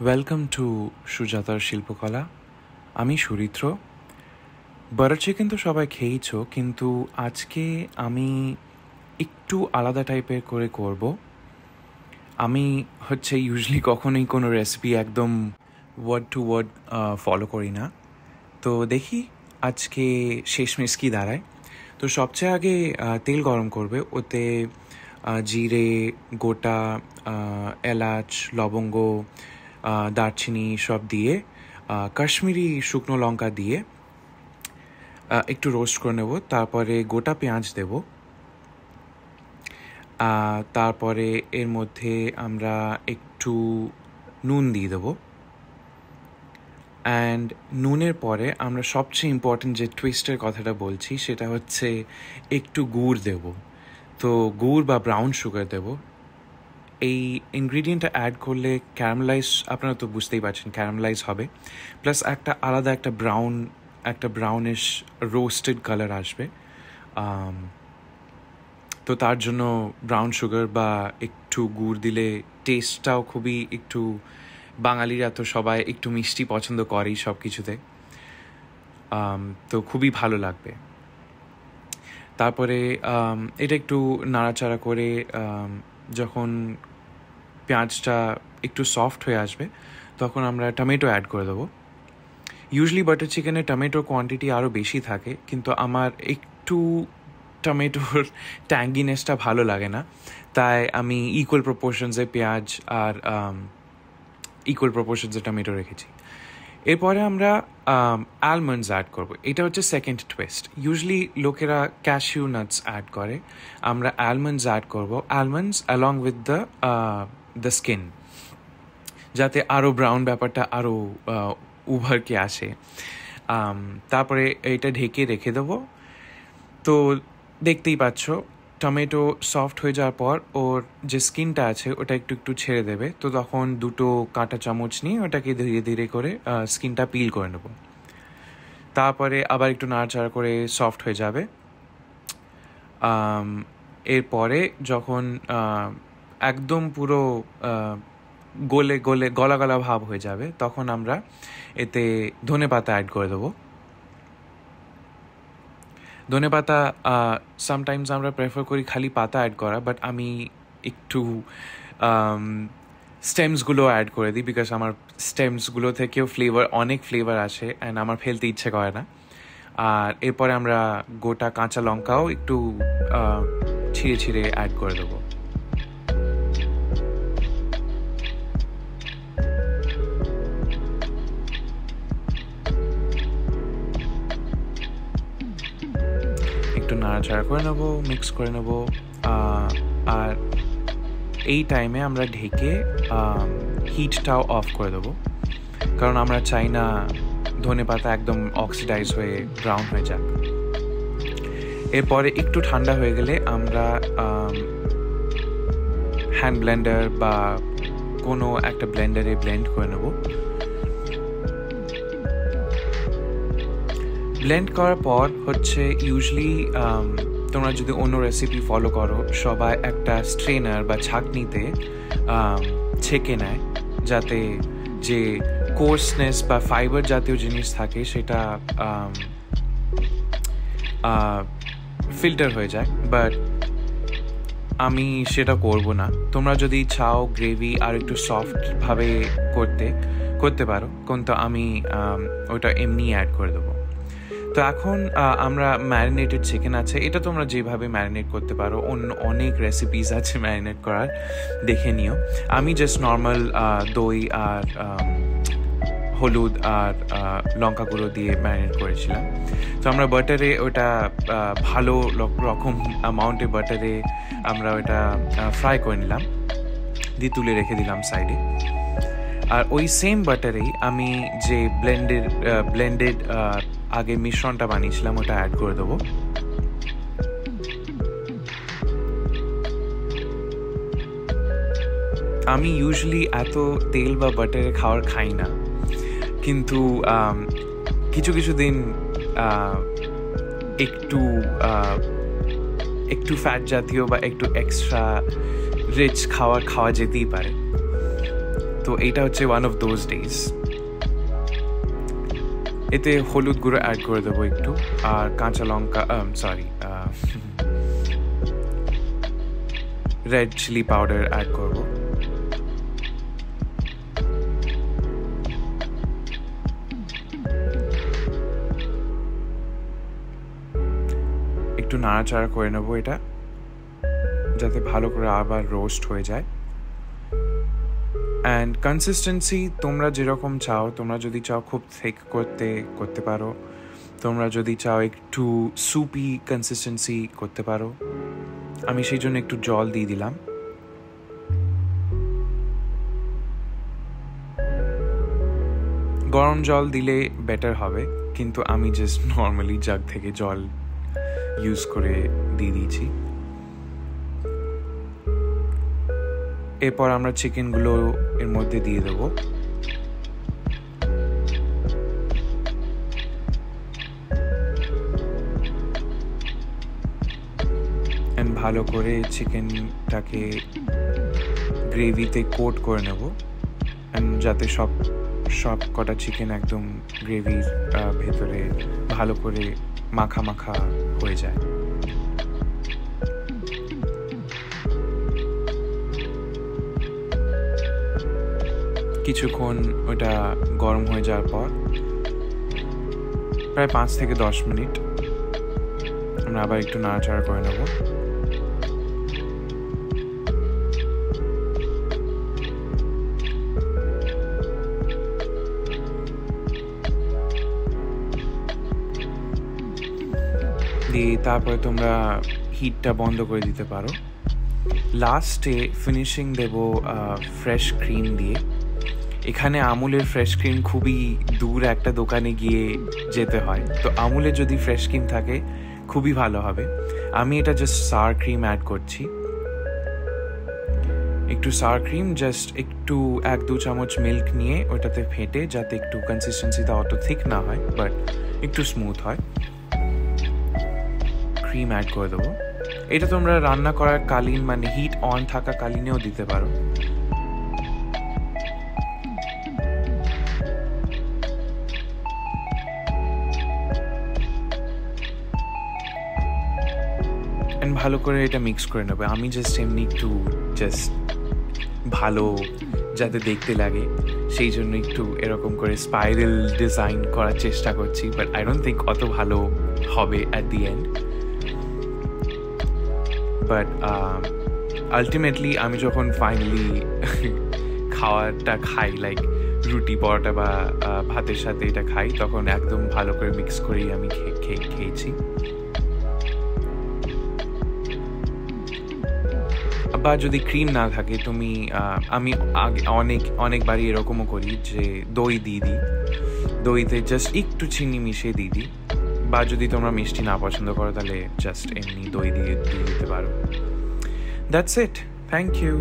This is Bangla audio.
ওয়েলকাম টু সুজাতার শিল্পকলা। আমি সুরিত্র। বাটার চিকেন তো সবাই খেয়েছো, কিন্তু আজকে আমি একটু আলাদা টাইপের করে করব। আমি ইউজুয়ালি কখনোই কোনো রেসিপি একদম ওয়ার্ড টু ওয়ার্ড ফলো করি না। তো দেখি আজকে শেষমেশ কী দাঁড়ায়। তো সবচেয়ে আগে তেল গরম করবে, ওতে জিরে, গোটা এলাচ, লবঙ্গ, দারচিনি সব দিয়ে কাশ্মীরি শুকনো লঙ্কা দিয়ে একটু রোস্ট করে নেব। তারপরে গোটা পেঁয়াজ দেব। তারপরে এর মধ্যে আমরা একটু নুন দিয়ে দেবো। অ্যান্ড নুনের পরে আমরা সবচেয়ে ইম্পর্টেন্ট যে টুইস্টের কথাটা বলছি, সেটা হচ্ছে একটু গুড় দেব। তো গুড় বা ব্রাউন সুগার দেব। এই ইনগ্রিডিয়েন্টটা অ্যাড করলে ক্যারামেলাইজ, আপনারা তো বুঝতেই পারছেন, ক্যারামেলাইজ হবে, প্লাস আলাদা একটা ব্রাউনিশ রোস্টেড কালার আসবে। তো তার জন্য ব্রাউন সুগার বা একটু গুড় দিলে টেস্টটাও খুবই একটু, বাঙালিরা তো সবাই একটু মিষ্টি পছন্দ করেই সব কিছুতে, তো খুবই ভালো লাগবে। তারপরে এটা একটু নাড়াচাড়া করে যখন পেঁয়াজটা একটু সফট হয়ে আসবে, তখন আমরা টমেটো অ্যাড করে দেবো। ইউজুয়ালি বাটার চিকেনে টমেটোর কোয়ান্টিটি আরও বেশি থাকে, কিন্তু আমার একটু টমেটোর ট্যাঙ্গিনেসটা ভালো লাগে না, তাই আমি ইকুয়াল প্রপোর্শনসে পেঁয়াজ আর ইকুয়াল প্রপোর্শনসে টমেটো রেখেছি। এরপরে আমরা আলমন্ডস অ্যাড করবো। এটা হচ্ছে সেকেন্ড টুইস্ট। ইউজুয়ালি লোকেরা ক্যাশিউ নাটস অ্যাড করে, আমরা আলমন্ডস অ্যাড করবো। Almonds along with the skin, যাতে আরও ব্রাউন ব্যাপারটা আরও উভারকে আসে। তারপরে এটা ঢেকে রেখে দেবো। তো দেখতেই পাচ্ছ, টমেটো সফট হয়ে যাওয়ার পর ওর যে স্কিনটা আছে ওটা একটু একটু ছেড়ে দেবে। তো তখন দুটো কাঁটা চামচ নিয়ে ওটাকে ধীরে ধীরে করে স্কিনটা পিল করে নেব। তারপরে আবার একটু নাড়াচাড়া করে সফট হয়ে যাবে। এরপরে যখন একদম পুরো গলে গলে গলা গলা ভাব হয়ে যাবে, তখন আমরা এতে ধনেপাতা অ্যাড করে দেবো। ধনেপাতা সামটাইমস আমরা প্রেফার করি খালি পাতা অ্যাড করা, বাট আমি একটু স্টেমসগুলো অ্যাড করে দিই, বিকজ আমার স্টেমসগুলো থেকেও অনেক ফ্লেভার আসে, অ্যান্ড আমার ফেলতে ইচ্ছে করে না। আর এরপরে আমরা গোটা কাঁচা লঙ্কাও একটু ছিঁড়ে ছিঁড়ে অ্যাড করে দেবো। একটু নাড়াচাড়া করে নেবো, মিক্স করে নেবো। আর এই টাইমে আমরা ঢেকে হিটটাও অফ করে দেবো, কারণ আমরা চাই না ধনেপাতা একদম অক্সিডাইজ হয়ে ব্রাউন হয়ে যাক। এরপরে একটু ঠান্ডা হয়ে গেলে আমরা হ্যান্ড ব্লেন্ডার বা কোনো একটা ব্লেন্ডারে ব্লেন্ড করে নেব। ব্লেন্ড করার পর ইউজুয়ালি তোমরা যদি অন্য রেসিপি ফলো করো, সবাই একটা স্ট্রেনার বা ছাঁকনিতে ছেঁকে নেয়, যাতে যে কোর্সনেস বা ফাইবার জাতীয় জিনিস থাকে সেটা ফিল্টার হয়ে যায়। বাট আমি সেটা করব না। তোমরা যদি চাও গ্রেভি আর একটু সফটভাবে করতে পারো, কিন্তু আমি ওটা এমনি অ্যাড করে দেবো। তো এখন আমরা ম্যারিনেটেড চিকেন আছে, এটা তোমরা যেভাবে ম্যারিনেট করতে পারো, অন্য অনেক রেসিপিস আছে ম্যারিনেট করার, দেখে নিও। আমি জাস্ট নর্মাল দই আর হলুদ আর লঙ্কা গুঁড়ো দিয়ে ম্যারিনেট করেছিলাম। তো আমরা বাটারে ওটা ভালো রকম অ্যামাউন্টে বাটারে আমরা ওটা ফ্রাই করে নিলাম, দিয়ে তুলে রেখে দিলাম সাইডে। আর ওই সেম বাটারেই আমি যে ব্লেন্ডেড আগে মিশ্রণটা বানিয়েছিলাম ওটা অ্যাড করে দেবো। আমি ইউজুয়ালি এত তেল বা বাটারে খাবার খাই না, কিন্তু কিছু দিন একটু ফ্যাট জাতীয় বা একটু এক্সট্রা রিচ খাওয়া যেতেই পারে। তো এইটা হচ্ছে ওয়ান অফ দোজ ডেজ। এতে হলুদ গুঁড়ো অ্যাড করে দেবো একটু, আর কাঁচা লঙ্কা, রেড চিলি পাউডার অ্যাড করব। একটু নাড়াচাড়া করে নেবো এটা, যাতে ভালো করে আবার রোস্ট হয়ে যায়। অ্যান্ড কনসিস্টেন্সি তোমরা যেরকম চাও, তোমরা যদি চাও খুব থিক করতে পারো, তোমরা যদি চাও একটু সুপি কনসিস্টেন্সি করতে পারো। আমি সেই জন্য একটু জল দিয়ে দিলাম। গরম জল দিলে বেটার হবে, কিন্তু আমি জাস্ট নর্মালি জাগ থেকে জল ইউজ করে দিয়ে দিয়েছি। এরপর আমরা চিকেনগুলো এর মধ্যে দিয়ে দেবো। এন্ড ভালো করে চিকেনটাকে গ্রেভিতে কোট করে নেব, এন্ড যাতে সব কটা চিকেন একদম গ্রেভির ভেতরে ভালো করে মাখা মাখা হয়ে যায়। কিছুক্ষণ ওটা গরম হয়ে যাওয়ার পর, প্রায় 5 থেকে 10 মিনিট আমরা আবার একটু নাড়াচাড়া করে নেব। দিয়ে তারপরে তোমরা হিটটা বন্ধ করে দিতে পারো। লাস্টে ফিনিশিং দেব ফ্রেশ ক্রিম দিয়ে। এখানে আমুলের ফ্রেশ ক্রিম খুবই দূর একটা দোকানে গিয়ে যেতে হয়, তো আমুলের যদি ফ্রেশ ক্রিম থাকে খুবই ভালো হবে। আমি এটা জাস্ট সাওয়ার ক্রিম অ্যাড করছি, একটু সাওয়ার ক্রিম, জাস্ট একটু 1-2 চামচ মিল্ক নিয়ে ওটাতে ফেটে, যাতে একটু কনসিস্টেন্সিটা অত থিক না হয় বাট একটু স্মুথ হয়, ক্রিম অ্যাড করে দেবো। এটা তোমরা রান্না করার কালীন, মানে হিট অন থাকা কালীনেও দিতে পারো। ভালো করে এটা মিক্স করে নেবে। আমি জাস্ট এমনি একটু ভালো যাতে দেখতে লাগে সেই জন্য একটু এরকম করে স্পাইরাল ডিজাইন করার চেষ্টা করছি, বাট আই ডোন্ট থিঙ্ক অত ভালো হবে at the end. But ultimately আমি যখন ফাইনালি খাওয়াটা খাই, লাইক রুটি পরোটা বা ভাতের সাথে এটা খাই, তখন একদম ভালো করে মিক্স করেই আমি খেয়েছি। বা যদি ক্রিম না থাকে, আমি অনেকবারই এরকমও করি যে দই দিয়ে দিই, দইতে জাস্ট একটু চিনি মিশিয়ে দিয়ে দিই। বা যদি তোমরা মিষ্টি না পছন্দ করো তাহলে জাস্ট এমনি দই দিয়ে দিতে পারো। That's it, thank you.